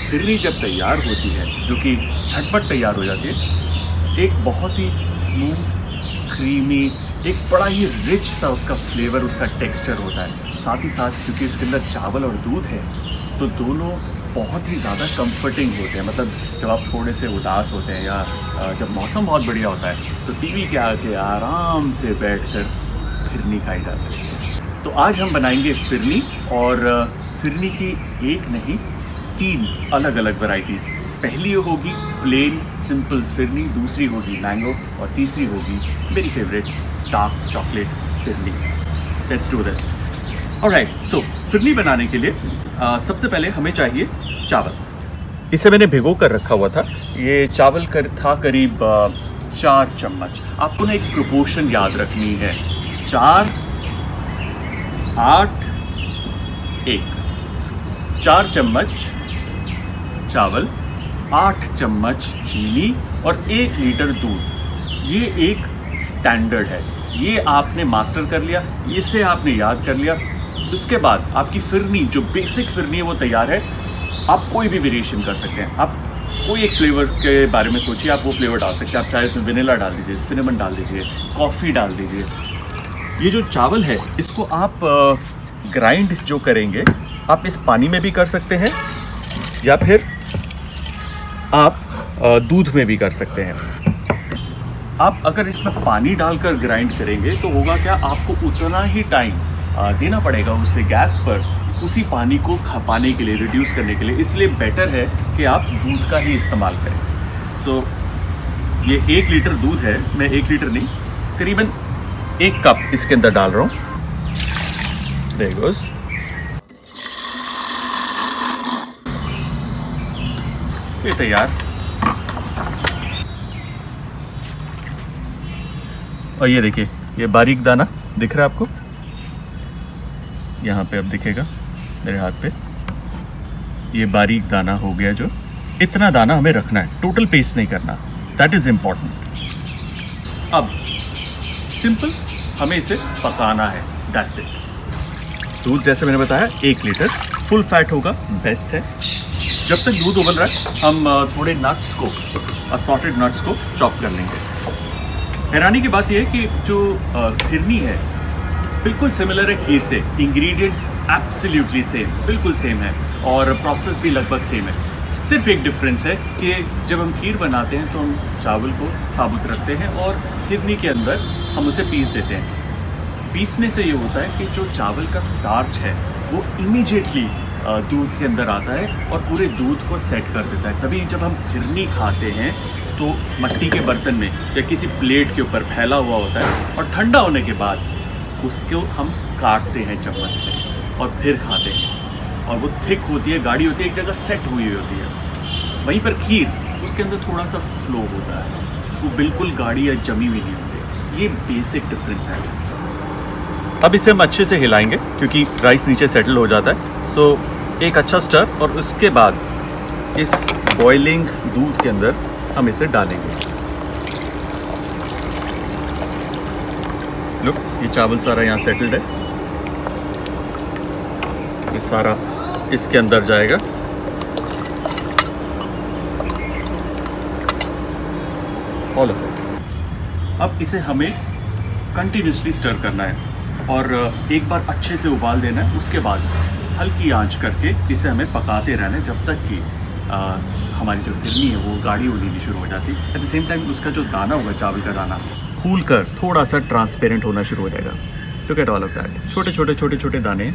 फिरनी जब तैयार होती है, जो कि झटपट तैयार हो जाती है, एक बहुत ही स्मूथ क्रीमी, एक बड़ा ही रिच सा उसका फ्लेवर, उसका टेक्सचर होता है। साथ ही साथ क्योंकि इसके अंदर चावल और दूध है तो दोनों बहुत ही ज़्यादा कंफर्टिंग होते हैं। मतलब जब आप थोड़े से उदास होते हैं या जब मौसम बहुत बढ़िया होता है तो टीवी के आगे आराम से बैठकर फिरनी खाई जा सकती है। तो आज हम बनाएंगे फिरनी, और फिरनी की एक नहीं 3 अलग अलग वैरायटीज़। पहली होगी प्लेन सिंपल फिरनी, दूसरी होगी मैंगो, और तीसरी होगी मेरी favourite dark chocolate phirni. Let's do this. Alright, so phirni बनाने के लिए सबसे पहले हमें चाहिए चावल। इसे मैंने भिगो कर रखा हुआ था। ये चावल था करीब 4 चम्मच। आपको ना एक प्रोपोर्शन याद रखनी है, 4, 8, 1। 4 चम्मच चावल, 8 चम्मच चीनी और 1 लीटर दूध। ये एक स्टैंडर्ड है, ये आपने मास्टर कर लिया, इसे आपने याद कर लिया। उसके बाद आपकी फिरनी, जो बेसिक फिरनी है, वो तैयार है। आप कोई भी वेरिएशन कर सकते हैं। आप कोई एक फ्लेवर के बारे में सोचिए, आप वो फ्लेवर डाल सकते हैं। आप चाहे इसमें वेनिला डाल दीजिए, सिनेमन डाल दीजिए, कॉफ़ी डाल दीजिए। ये जो चावल है इसको आप ग्राइंड जो करेंगे, आप इस पानी में भी कर सकते हैं या फिर आप दूध में भी कर सकते हैं। आप अगर इसमें पानी डालकर ग्राइंड करेंगे तो होगा क्या, आपको उतना ही टाइम देना पड़ेगा उसे गैस पर, उसी पानी को खपाने के लिए, रिड्यूस करने के लिए। इसलिए बेटर है कि आप दूध का ही इस्तेमाल करें। सो ये 1 लीटर दूध है, मैं 1 लीटर नहीं, करीबन 1 कप इसके अंदर डाल रहा हूँ। There goes. ये तैयार। और ये देखिए, ये बारीक दाना दिख रहा है आपको, यहाँ पे अब दिखेगा मेरे हाथ पे। ये बारीक दाना हो गया, जो इतना दाना हमें रखना है, टोटल पेस्ट नहीं करना, दैट इज इम्पॉर्टेंट। अब सिंपल हमें इसे पकाना है, दैट्स इट। दूध जैसे मैंने बताया 1 लीटर, फुल फैट होगा, बेस्ट है। जब तक दूध उबल रहा है हम थोड़े नट्स को, असॉर्टेड नट्स को चॉप कर लेंगे। हैरानी की बात यह है कि जो फिरनी है बिल्कुल सिमिलर है खीर से, इंग्रेडिएंट्स एब्सोल्युटली सेम, बिल्कुल सेम है, और प्रोसेस भी लगभग सेम है। सिर्फ एक डिफरेंस है कि जब हम खीर बनाते हैं तो हम चावल को साबुत रखते हैं और फिरनी के अंदर हम उसे पीस देते हैं। पीसने से ये होता है कि जो चावल का स्टार्च है वो इमीडिएटली दूध के अंदर आता है और पूरे दूध को सेट कर देता है। तभी जब हम फिरनी खाते हैं तो मिट्टी के बर्तन में या किसी प्लेट के ऊपर फैला हुआ होता है, और ठंडा होने के बाद उसको हम काटते हैं चम्मच से और फिर खाते हैं, और वो थिक होती है, गाढ़ी होती है, एक जगह सेट हुई होती है। वहीं पर खीर, उसके अंदर थोड़ा सा फ्लो होता है, वो बिल्कुल गाढ़ी या जमी हुई नहीं होती। ये बेसिक डिफरेंस है। अब इसे हम अच्छे से हिलाएंगे क्योंकि राइस नीचे सेटल हो जाता है। सो एक अच्छा स्टर, और उसके बाद इस बॉइलिंग दूध के अंदर हम इसे डालेंगे। लुक, ये चावल सारा यहाँ सेटल्ड है, ये सारा इसके अंदर जाएगा। All of it. अब इसे हमें कंटिन्यूसली स्टर करना है और एक बार अच्छे से उबाल देना है। उसके बाद हल्की आंच करके इसे हमें पकाते रहना है जब तक कि हमारी जो फिरनी है वो गाढ़ी होनी शुरू हो जाती है। एट द सेम टाइम उसका जो दाना होगा, चावल का दाना, फूल कर थोड़ा सा ट्रांसपेरेंट होना शुरू हो जाएगा। Look at all of that, छोटे छोटे दाने।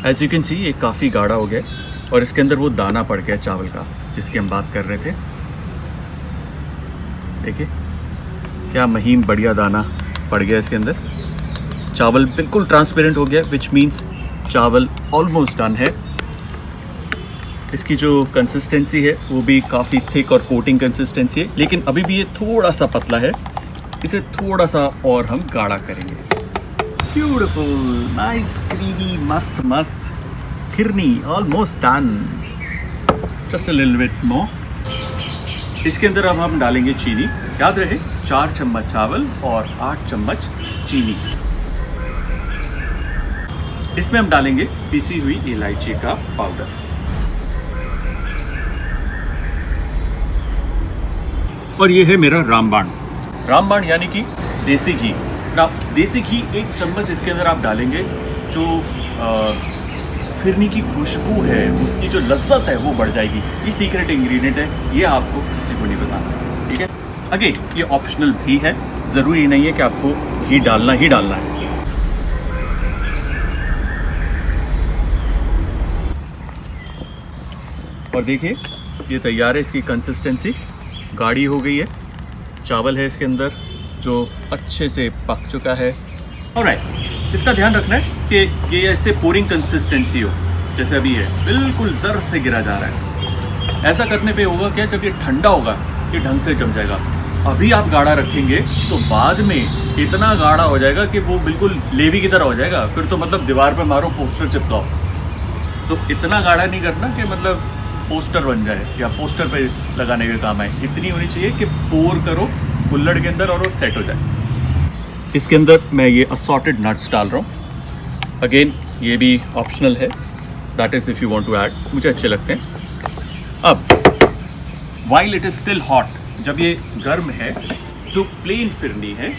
एज यू कैन सी ये काफ़ी गाढ़ा हो गया और इसके अंदर वो दाना पड़ गया चावल का जिसकी हम बात कर रहे थे। देखिए क्या महीन बढ़िया दाना पड़ गया इसके अंदर। चावल बिल्कुल ट्रांसपेरेंट हो गया, विच मीन्स चावल ऑलमोस्ट डन है। इसकी जो कंसिस्टेंसी है वो भी काफ़ी थिक और कोटिंग कंसिस्टेंसी है, लेकिन अभी भी ये थोड़ा सा पतला है। इसे थोड़ा सा और हम गाढ़ा करेंगे। ब्यूटीफुल, नाइस, क्रीमी, मस्त मस्त phirni almost done. Just a little bit more. इसके अंदर अब हम डालेंगे चीनी। याद रहे 4 चम्मच चावल और 8 चम्मच चीनी। इसमें हम डालेंगे पिसी हुई इलायची का पाउडर। और ये है मेरा रामबाण। रामबाण यानी कि देसी घी ना। देसी घी 1 चम्मच इसके अंदर आप डालेंगे, जो फिरनी की खुशबू है, उसकी जो लज्जत है वो बढ़ जाएगी। ये सीक्रेट इंग्रेडिएंट है, ये आपको किसी को नहीं बताना, ठीक है। अगेन ये ऑप्शनल भी है, ज़रूरी नहीं है कि आपको घी डालना ही डालना है। और देखिए ये तैयार है, इसकी कंसिस्टेंसी गाढ़ी हो गई है। चावल है इसके अंदर जो अच्छे से पक चुका है। ऑलराइट, इसका ध्यान रखना है कि ये ऐसे पोरिंग कंसिस्टेंसी हो, जैसे अभी है, बिल्कुल ज़र से गिरा जा रहा है। ऐसा करने पे होगा क्या, जब ये ठंडा होगा ये ढंग से जम जाएगा। अभी आप गाढ़ा रखेंगे तो बाद में इतना गाढ़ा हो जाएगा कि वो बिल्कुल लेवी की तरह हो जाएगा। फिर तो मतलब दीवार पे मारो, पोस्टर चिपकाओ। तो इतना गाढ़ा नहीं करना कि मतलब पोस्टर बन जाए या पोस्टर पे लगाने के काम आए। इतनी होनी चाहिए कि पोर करो कुल्हड़ के अंदर और वो सेट हो जाए। इसके अंदर मैं ये असॉर्टेड नट्स डाल रहा हूँ। अगेन ये भी ऑप्शनल है, that is if you want to add, मुझे अच्छे लगते हैं। अब while it is still hot, जब ये गर्म है, जो प्लेन फिरनी है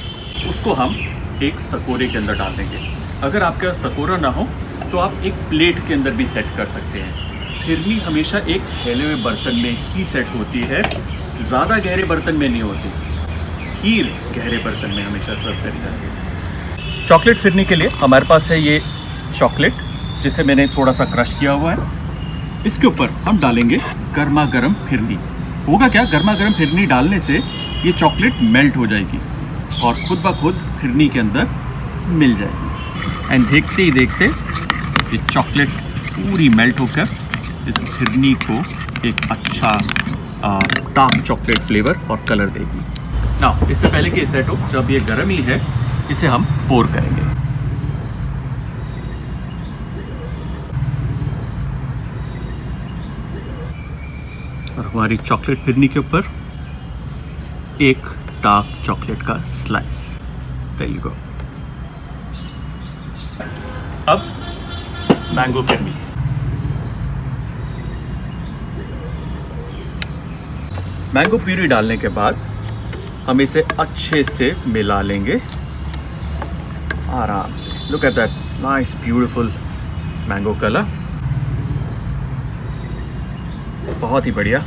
उसको हम एक सकोरे के अंदर डाल देंगे। अगर आपके पास सकोरा ना हो तो आप एक प्लेट के अंदर भी सेट कर सकते हैं। फिरनी हमेशा एक फैले हुए बर्तन में ही सेट होती है, ज़्यादा गहरे बर्तन में नहीं होती। खीर गहरे बर्तन में हमेशा सर्व करी जाती है। चॉकलेट फिरनी के लिए हमारे पास है ये चॉकलेट, जिसे मैंने थोड़ा सा क्रश किया हुआ है। इसके ऊपर हम डालेंगे गर्मा गर्म फिरनी। होगा क्या, गर्मा गर्म फिरनी डालने से ये चॉकलेट मेल्ट हो जाएगी और खुद ब खुद फिरनी के अंदर मिल जाएगी। एंड देखते ही देखते ये चॉकलेट पूरी मेल्ट होकर इस फिरनी को एक अच्छा डार्क चॉकलेट फ्लेवर और कलर देगी। ना इससे पहले कि सेट हो, जब ये गर्म ही है, इसे हम पोर करेंगे। और हमारी चॉकलेट फिरनी के ऊपर एक डार्क चॉकलेट का स्लाइस। There you go. अब मैंगो फिरनी। मैंगो प्यूरी डालने के बाद हम इसे अच्छे से मिला लेंगे आराम से। Look at that nice beautiful mango colour, बहुत ही बढ़िया।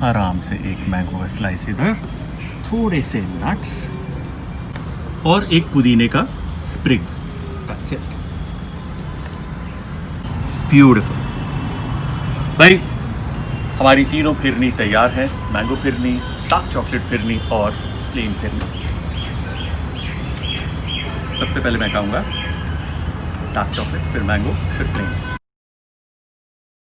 आराम से एक मैंगो का स्लाइस इधर, थोड़े से नट्स और एक पुदीने का स्प्रिग। That's it, beautiful. भाई हमारी तीनों फिरनी तैयार है, mango phirni, dark chocolate phirni और प्लेन फिरनी। सबसे पहले मैं खाऊंगा डार्क चॉकलेट, फिर मैंगो, फिर प्लेन।